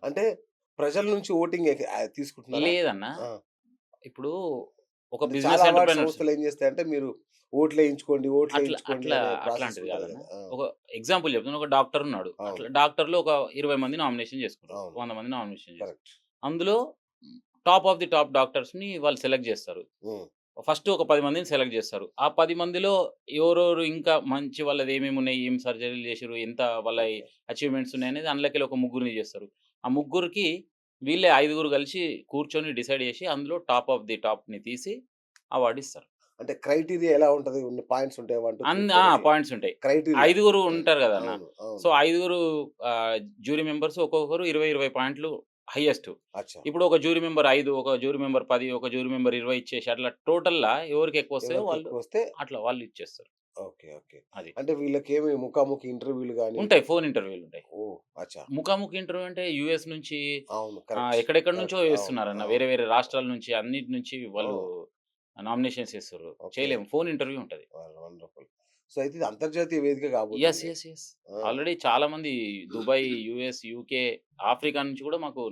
అంటే ప్రజల నుంచి ఓటింగ్ తీసుకుంటున్నారా? లేదన్నా. ఆ! ఇప్పుడు ఒక అంటే చాలా బిజినెస్ అవార్డ్ ఎంటర్‌ప్రెన్యూర్స్ సంస్థలు ఏం చేస్తాయంటే మీరు ఓట్లేయించుకోండి, అట్లా ఓట్లేయించుకోండి అట్లా అనే ప్రాసెస్ అట్లాంటిది ఉంటది కాదన్న. గదా! ఆ! ఒక ఎగ్జాంపుల్ చెప్తున్నా. ఒక డాక్టర్ ఉన్నాడు. అవును. అట్లా డాక్టర్‌లో ఒక 20 మంది నామినేషన్ చేసుకుంటారు. అవును. 100 మంది నామినేషన్ చేసుకుంటారు. కరెక్ట్. అందులో టాప్ ఆఫ్ ది టాప్ డాక్టర్స్‌ని వాళ్ళు సెలెక్ట్ చేస్తారు. హ్మ్. ఫస్ట్ ఒక 10 మందిని సెలెక్ట్ చేస్తారు. ఆ 10 మందిలో ఎవరెవరు ఇంకా మంచి వాళ్ళది ఏమేమున్నాయి, ఏం సర్జరీలు చేసిర్రు, ఎంత వాళ్ళ ఓకే. అచీవ్‌మెంట్స్ ఉన్నాయనేది అందులోకెళ్ళి ఒక ముగ్గురిని చేస్తారు. ఆ ముగ్గురికి వీళ్ళే ఐదుగురు కలిసి కూర్చొని డిసైడ్ చేసి అందులో టాప్ ఆఫ్ ది టాప్‌ని తీసి అవార్డ్ ఇస్తారు. అంటే క్రైటీరియా ఎలా ఉంటది? కొన్ని పాయింట్స్ ఉంటాయా? 1, 2, 3, 4 అట్లా? పాయింట్స్ ఉంటాయి. క్రైటీరియా. ఐదుగురు ఆ! ఉంటారు కదన్న. అవును. అవును. సో, ఐదుగురు జ్యూరీ మెంబర్స్ ఒక్కొక్కరు 20, 20 పాయింట్లు హైయెస్ట్. అచ్చా! ఇప్పుడు ఒక జ్యూరీ మెంబర్ 5, ఒక జ్యూరీ మెంబర్ 10, ఒక జ్యూరీ మెంబర్ 20 ఇచ్చేసి అట్లా టోటల్‌లా ఎవరికి ఎక్కువొస్తాయో వాళ్ళు ఎవరికెక్కువొస్తే అట్లా వాళ్ళు ఇచ్చేస్తారు. ఓకే. ఓకే. అది. అంటే వీళ్ళకేమి ముఖాముఖి ఇంటర్వ్యూలు గాని ఉంటాయి. ఫోన్ ఇంటర్వ్యూలుంటాయి. ఓహ్! అచ్చా! ముఖాముఖి ఇంటర్వ్యూ అంటే యూఎస్ నుంచి అవును. కరెక్ట్. ఎక్కడెక్కడి నుంచో కరెక్ట్. అవును. వేస్తున్నారన్న. అవును. వేరే వేరే రాష్ట్రాల నుంచి అన్నిటి నుంచి వాళ్ళు ఓహ్! నామినేషన్స్ ఏస్తుర్రు. ఓకే. చేయలేము. ఫోన్ ఇంటర్వ్యూ ఉంటది. వండర్‌ఫుల్. సో, అయితే ఇది అంతర్జాతీయ వేదిక యెస్. కాబోతుంది. యెస్. యెస్. ఆ! ఆల్రెడీ చాలామంది దుబాయ్, యూఎస్, యూకే, ఆఫ్రికా నుంచి కూడా మాకు